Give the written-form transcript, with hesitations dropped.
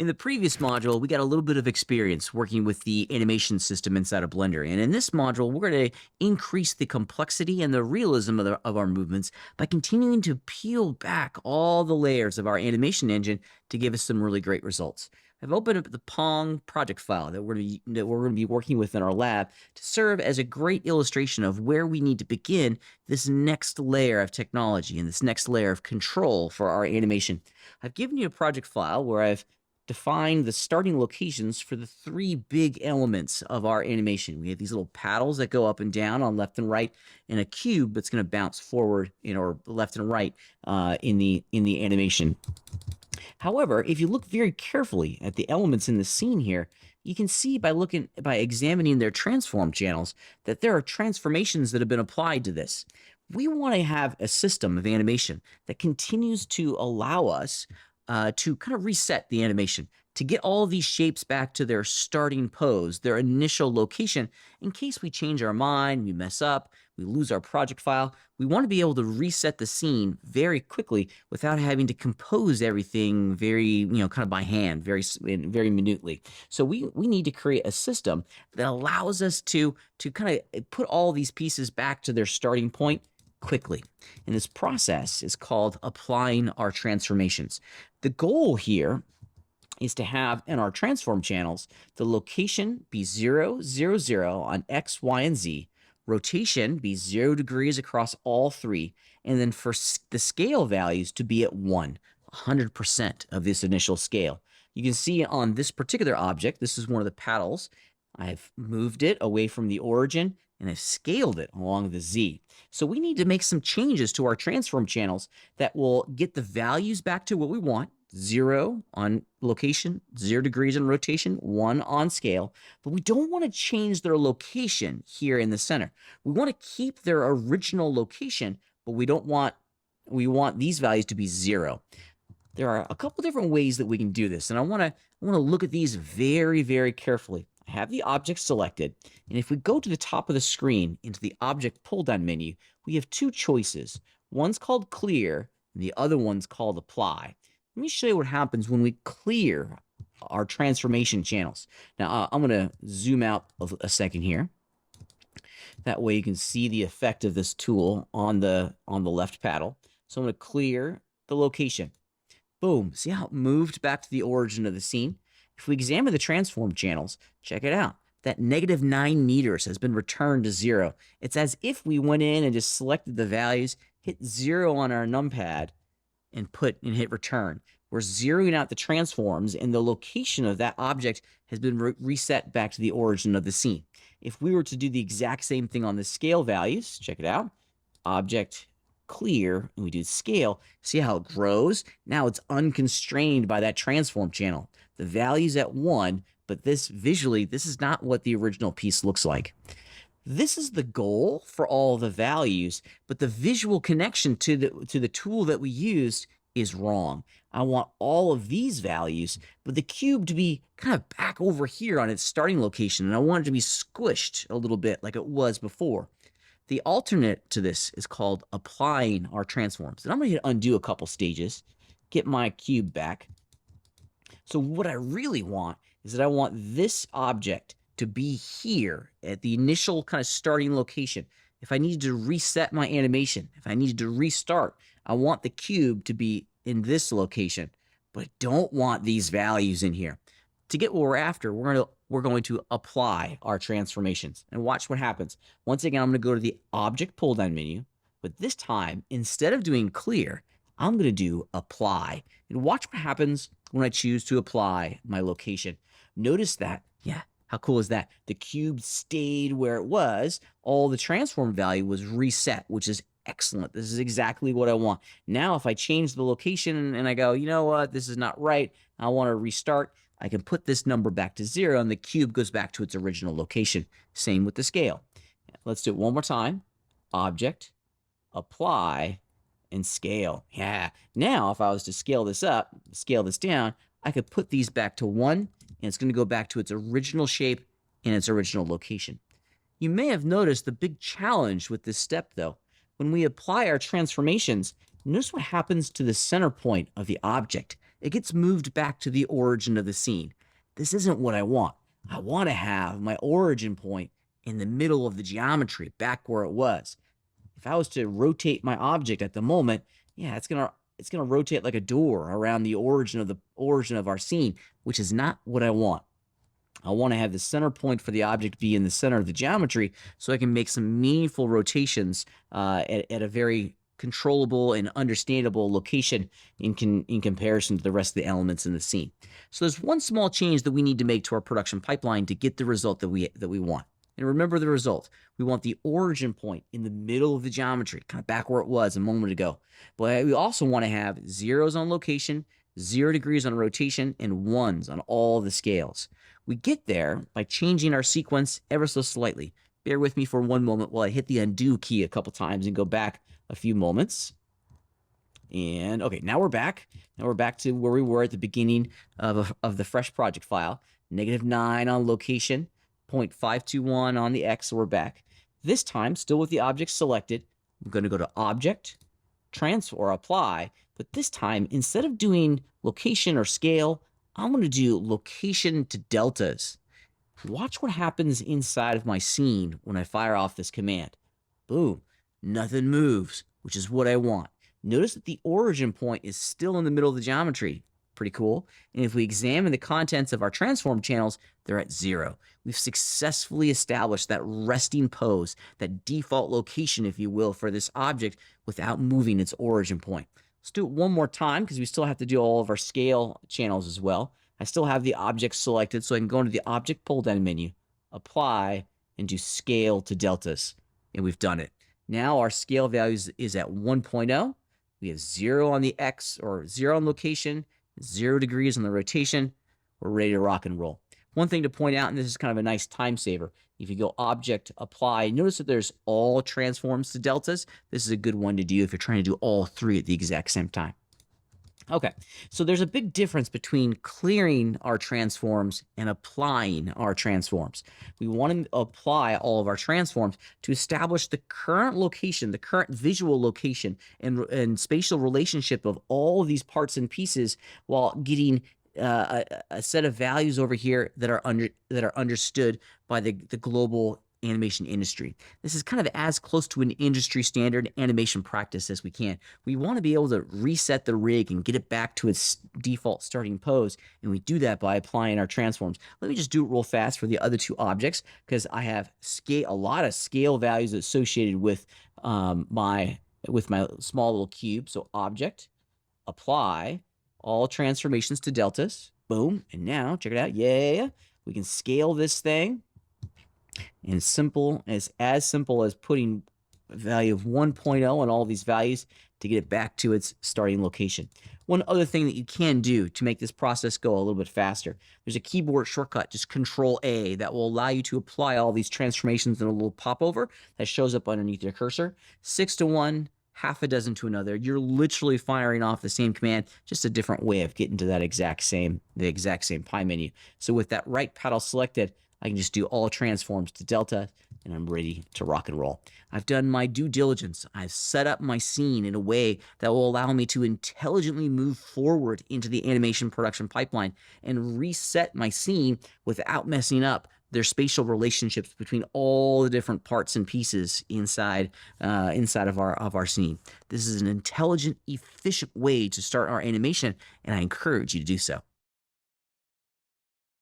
In the previous module, we got a little bit of experience working with the animation system inside of Blender. And in this module, we're going to increase the complexity and the realism of our movements by continuing to peel back all the layers of our animation engine to give us some really great results. I've opened up the Pong project file that we're going to be working with in our lab to serve as a great illustration of where we need to begin this next layer of technology and this next layer of control for our animation. I've given you a project file where I've defined the starting locations for the three big elements of our animation. We have these little paddles that go up and down on left and right, and a cube that's going to bounce forward or left and right in the animation. However, if you look very carefully at the elements in the scene here, you can see by examining their transform channels that there are transformations that have been applied to this. We want to have a system of animation that continues to allow us to kind of reset the animation, to get all these shapes back to their starting pose, their initial location, in case we change our mind, we mess up, we lose our project file. We want to be able to reset the scene very quickly without having to compose everything very, kind of by hand, very minutely. So we need to create a system that allows us to kind of put all these pieces back to their starting point quickly. And this process is called applying our transformations. The goal here is to have in our transform channels the location be 0, 0, 0 on X, Y, and Z, rotation be 0 degrees across all three, and then for the scale values to be at 100% of this initial scale. You can see on this particular object, this is one of the paddles, I've moved it away from the origin and I've scaled it along the Z. So we need to make some changes to our transform channels that will get the values back to what we want, 0 on location, 0 degrees in rotation, 1 on scale, but we don't want to change their location here in the center. We want to keep their original location, but we want these values to be 0. There are a couple different ways that we can do this, and I want to look at these very, very carefully. I have the object selected, and if we go to the top of the screen into the object pull-down menu, we have two choices. One's called clear, and the other one's called apply. Let me show you what happens when we clear our transformation channels. Now, I'm going to zoom out a second here. That way you can see the effect of this tool on the left paddle. So I'm going to clear the location. Boom. See how it moved back to the origin of the scene? If we examine the transform channels, check it out. That -9 meters has been returned to 0. It's as if we went in and just selected the values, hit 0 on our numpad, and hit return. We're zeroing out the transforms, and the location of that object has been reset back to the origin of the scene. If we were to do the exact same thing on the scale values, check it out. Object clear, and we do scale. See how it grows? Now it's unconstrained by that transform channel. The value's at 1, but this is not what the original piece looks like. This is the goal for all the values, but the visual connection to the tool that we used is wrong. I want all of these values, but the cube to be kind of back over here on its starting location, and I want it to be squished a little bit like it was before. The alternate to this is called applying our transforms. And I'm going to hit undo a couple stages, get my cube back. So what I really want is that I want this object to be here at the initial kind of starting location. If I needed to reset my animation, if I needed to restart, I want the cube to be in this location, but I don't want these values in here. To get what we're after, we're going to apply our transformations and watch what happens. Once again, I'm going to go to the object pull down menu, but this time, instead of doing clear, I'm going to do apply. And watch what happens when I choose to apply my location. Notice that, yeah, how cool is that? The cube stayed where it was. All the transform value was reset, which is excellent. This is exactly what I want. Now, if I change the location and I go, you know what, this is not right, I want to restart, I can put this number back to 0 and the cube goes back to its original location. Same with the scale. Let's do it one more time. Object, apply, and scale. Yeah. Now, if I was to scale this up, scale this down, I could put these back to 1, and it's going to go back to its original shape in its original location. You may have noticed the big challenge with this step, though. When we apply our transformations, notice what happens to the center point of the object. it gets moved back to the origin of the scene. This isn't what I want. I want to have my origin point in the middle of the geometry, back where it was. If I was to rotate my object at the moment, yeah, it's gonna rotate like a door around the origin of our scene, which is not what I want. I want to have the center point for the object be in the center of the geometry so I can make some meaningful rotations at a very controllable and understandable location in comparison to the rest of the elements in the scene. So there's one small change that we need to make to our production pipeline to get the result that we want. And remember the result. We want the origin point in the middle of the geometry, kind of back where it was a moment ago. But we also want to have zeros on location, 0 degrees on rotation, and 1s on all the scales. We get there by changing our sequence ever so slightly. Bear with me for one moment while I hit the undo key a couple times and go back a few moments. And okay, now we're back. Now we're back to where we were at the beginning of the fresh project file. -9 on location, 0.521 on the X, so we're back. This time, still with the object selected, I'm going to go to Object, Transfer, or Apply, but this time, instead of doing location or scale, I'm going to do location to deltas. Watch what happens inside of my scene when I fire off this command. Boom, nothing moves, which is what I want. Notice that the origin point is still in the middle of the geometry. Pretty cool. And if we examine the contents of our transform channels, they're at 0. We've successfully established that resting pose, that default location, if you will, for this object without moving its origin point. Let's do it one more time because we still have to do all of our scale channels as well. I still have the object selected, so I can go into the Object pull-down menu, Apply, and do Scale to Deltas. And we've done it. Now our scale values is at 1.0. We have 0 on the X, or 0 on location, 0 degrees on the rotation. We're ready to rock and roll. One thing to point out, and this is kind of a nice time saver, if you go Object, Apply, notice that there's all transforms to deltas. This is a good one to do if you're trying to do all 3 at the exact same time. Okay, so there's a big difference between clearing our transforms and applying our transforms. We want to apply all of our transforms to establish the current location, the current visual location and spatial relationship of all of these parts and pieces while getting a set of values over here that are understood by the global animation industry. This is kind of as close to an industry standard animation practice as we can. We want to be able to reset the rig and get it back to its default starting pose, and we do that by applying our transforms. Let me just do it real fast for the other 2 objects because I have a lot of scale values associated with my small little cube. So Object, Apply, all transformations to deltas. Boom. And now check it out. Yeah, we can scale this thing. And as simple as putting a value of 1.0 on all these values to get it back to its starting location. One other thing that you can do to make this process go a little bit faster, there's a keyboard shortcut, just Control-A, that will allow you to apply all these transformations in a little popover that shows up underneath your cursor. 6 to one, half a dozen to another. You're literally firing off the same command, just a different way of getting to the exact same pie menu. So with that right paddle selected, I can just do all transforms to delta, and I'm ready to rock and roll. I've done my due diligence. I've set up my scene in a way that will allow me to intelligently move forward into the animation production pipeline and reset my scene without messing up their spatial relationships between all the different parts and pieces inside of our scene. This is an intelligent, efficient way to start our animation, and I encourage you to do so.